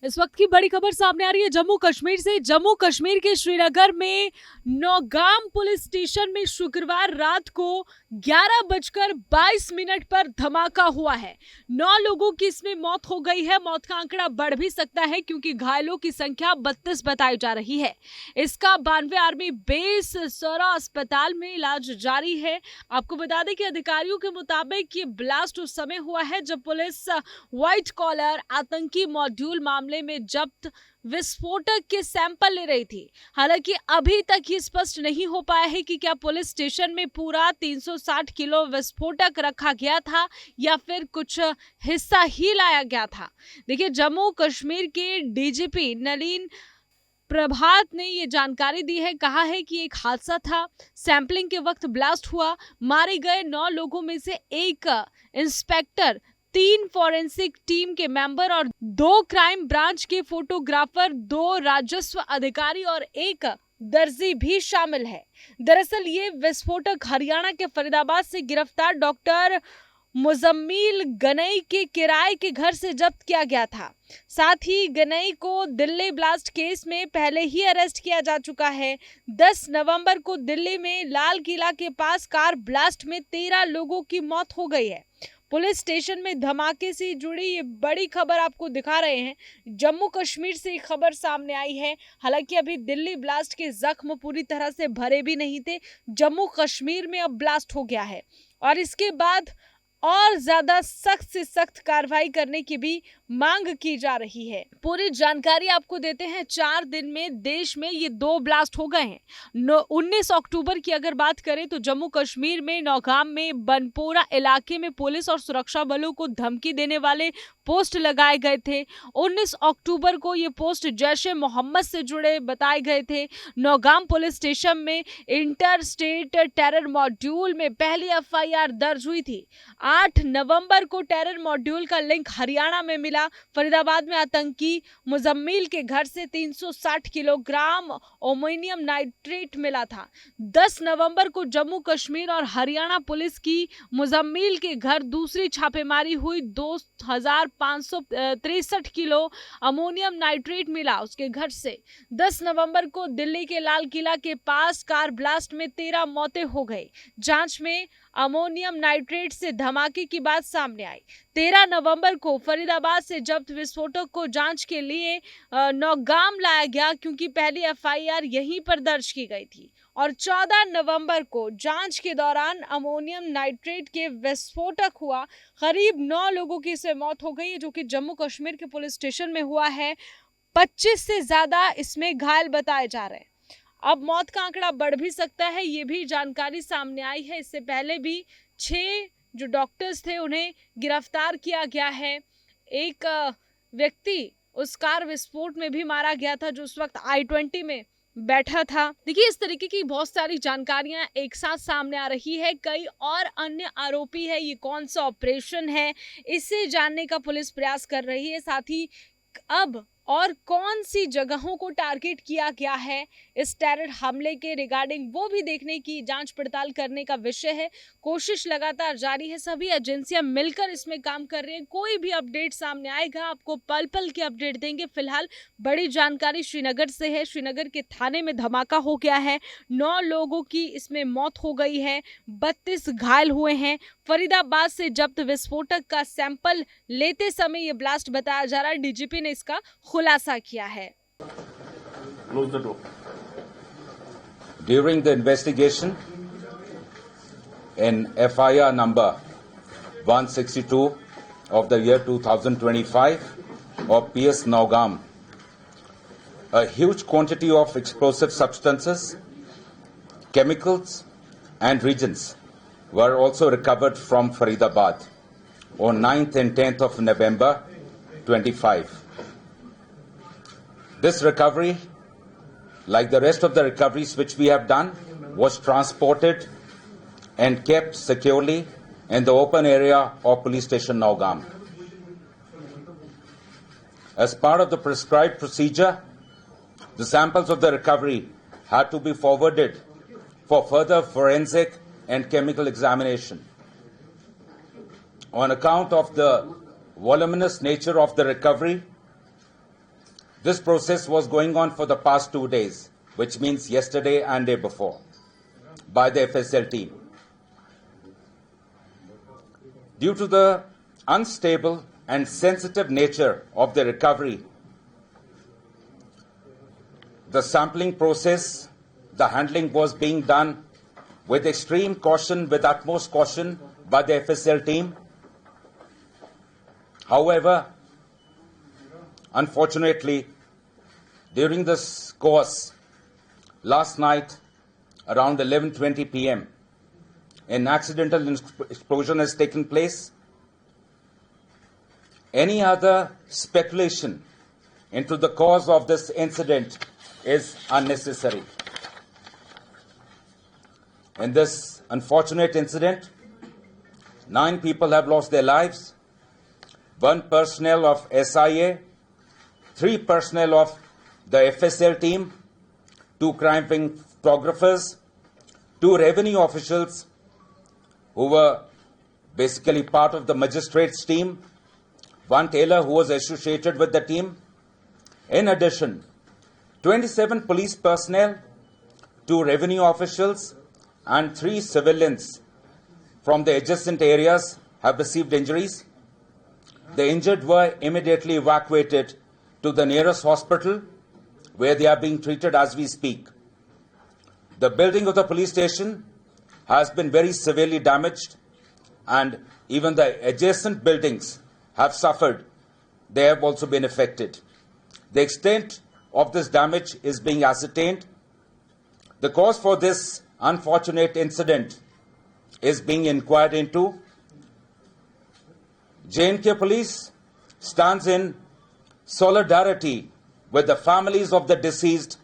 इस वक्त की बड़ी खबर सामने आ रही है जम्मू कश्मीर से। जम्मू कश्मीर के श्रीनगर में नौगाम पुलिस स्टेशन में शुक्रवार रात को 11:22 पर धमाका हुआ है। 9 लोगों की इसमें मौत हो गई है। मौत का आंकड़ा बढ़ भी सकता है क्योंकि घायलों की संख्या 32 बताई जा रही है। इसका 92 आर्मी बेस सौरा अस्पताल में इलाज जारी है। आपको बता दें कि अधिकारियों के मुताबिक ये ब्लास्ट उस समय हुआ है जब पुलिस व्हाइट कॉलर आतंकी मॉड्यूल मामले में जब्त विस्फोटक के सैंपल ले रही थी। हालांकि अभी तक ये स्पष्ट नहीं हो पाया है कि क्या पुलिस स्टेशन में पूरा 360 किलो विस्फोटक रखा गया था या फिर कुछ हिस्सा ही लाया गया था। देखिए, जम्मू कश्मीर के डीजीपी नलिन प्रभात ने ये जानकारी दी है। कहा है कि एक हादसा था, सैंपलिंग के वक्त ब्लास्ट हुआ। मारे गए 9 लोगों में से एक इंस्पेक्टर, 3 फॉरेंसिक टीम के मेंबर और 2 क्राइम ब्रांच के फोटोग्राफर, 2 राजस्व अधिकारी और 1 दर्जी भी शामिल है। दरअसल ये विस्फोटक हरियाणा के फरीदाबाद से गिरफ्तार डॉक्टर मुजम्मिल गनई के किराए के घर से जब्त किया गया था। साथ ही गनई को दिल्ली ब्लास्ट केस में पहले ही अरेस्ट किया जा चुका है। 10 नवंबर को दिल्ली में लाल किला के पास कार ब्लास्ट में 13 लोगों की मौत हो गई है। पुलिस स्टेशन में धमाके से जुड़ी ये बड़ी खबर आपको दिखा रहे हैं। जम्मू कश्मीर से खबर सामने आई है। हालांकि अभी दिल्ली ब्लास्ट के जख्म पूरी तरह से भरे भी नहीं थे। जम्मू कश्मीर में अब ब्लास्ट हो गया है और इसके बाद और ज्यादा सख्त से सख्त कार्रवाई करने की भी मांग की जा रही है। पूरी जानकारी आपको देते हैं। 4 दिन में देश में ये 2 ब्लास्ट हो गए हैं। 19 अक्टूबर की अगर बात करें तो जम्मू कश्मीर में नौगाम में बनपोरा इलाके में पुलिस और सुरक्षा बलों को धमकी देने वाले पोस्ट लगाए गए थे। 19 अक्टूबर को ये पोस्ट जैश ए मोहम्मद से जुड़े बताए गए थे। नौगाम पुलिस स्टेशन में इंटर स्टेट टेरर मॉड्यूल में पहली एफआईआर दर्ज हुई थी। 8 नवंबर को टेरर मॉड्यूल का लिंक हरियाणा में मिला। फरीदाबाद में आतंकी मुजम्मिल के घर से 360 किलोग्राम अमोनियम नाइट्रेट मिला था। 10 नवंबर को जम्मू कश्मीर और हरियाणा पुलिस की मुजम्मिल के घर दूसरी छापेमारी हुई। 2563 किलो अमोनियम नाइट्रेट मिला उसके घर से। 10 नवंबर को दिल्ली के लाल किला के पास कार ब्लास्ट में 13 मौतें हो गई। जांच में अमोनियम नाइट्रेट से धमाके की बात सामने आई। 13 नवंबर को फरीदाबाद से जब्त विस्फोटक को जांच के लिए नौगाम लाया गया क्योंकि पहली एफआईआर यहीं पर दर्ज की गई थी। और 14 नवंबर को जांच के दौरान अमोनियम नाइट्रेट के विस्फोटक हुआ। करीब 9 लोगों की इसमें मौत हो गई है जो कि जम्मू कश्मीर के पुलिस स्टेशन में हुआ है। 25 से ज्यादा इसमें घायल बताए जा रहे हैं। अब मौत का आंकड़ा बढ़ भी सकता है, ये भी जानकारी सामने आई है। इससे पहले भी 6 जो डॉक्टर्स थे उन्हें गिरफ्तार किया गया है। एक व्यक्ति उस कार विस्फोट में भी मारा गया था जो उस वक्त I-20 में बैठा था। देखिए, इस तरीके की बहुत सारी जानकारियां एक साथ सामने आ रही है। कई और अन्य आरोपी है, ये कौन सा ऑपरेशन है इसे जानने का पुलिस प्रयास कर रही है। साथ ही अब और कौन सी जगहों को टारगेट किया गया है इस टेरर हमले के रिगार्डिंग, वो भी देखने की जांच पड़ताल करने का विषय है। कोशिश लगातार जारी है, सभी एजेंसियां मिलकर इसमें काम कर रही हैं। कोई भी अपडेट सामने आएगा आपको पल पल की अपडेट देंगे। फिलहाल बड़ी जानकारी श्रीनगर से है। श्रीनगर के थाने में धमाका हो गया है। 9 लोगों की इसमें मौत हो गई है, 32 घायल हुए हैं। फरीदाबाद से जब्त विस्फोटक का सैंपल लेते समय ये ब्लास्ट बताया जा रहा है। डीजीपी ने इसका खुलासा किया है। During the investigation in FIR number 162 of the year 2025 of PS Nowgam, a huge quantity of explosive substances, chemicals and reagents were also recovered from Faridabad on 9th and 10th of November 25. This recovery, like the rest of the recoveries which we have done, was transported and kept securely in the open area of Police Station Nowgam. As part of the prescribed procedure, the samples of the recovery had to be forwarded for further forensic and chemical examination. On account of the voluminous nature of the recovery, This process was going on for the past 2 days, which means yesterday and day before, by the FSL team. Due to the unstable and sensitive nature of the recovery, the sampling process, the handling was being done with extreme caution, with utmost caution by the FSL team. However, unfortunately, during this course, last night around 11:20 p.m., an accidental explosion has taken place. Any other speculation into the cause of this incident is unnecessary. In this unfortunate incident, 9 people have lost their lives, 1 personnel of SIA, 3 personnel of the FSL team, 2 crime photographers, 2 revenue officials who were basically part of the magistrates team, 1 tailor who was associated with the team. In addition, 27 police personnel, 2 revenue officials, and 3 civilians from the adjacent areas have received injuries. The injured were immediately evacuated to the nearest hospital, where they are being treated as we speak. The building of the police station has been very severely damaged, and even the adjacent buildings have suffered. They have also been affected. The extent of this damage is being ascertained. The cause for this unfortunate incident is being inquired into. J&K Police stands in solidarity with the families of the deceased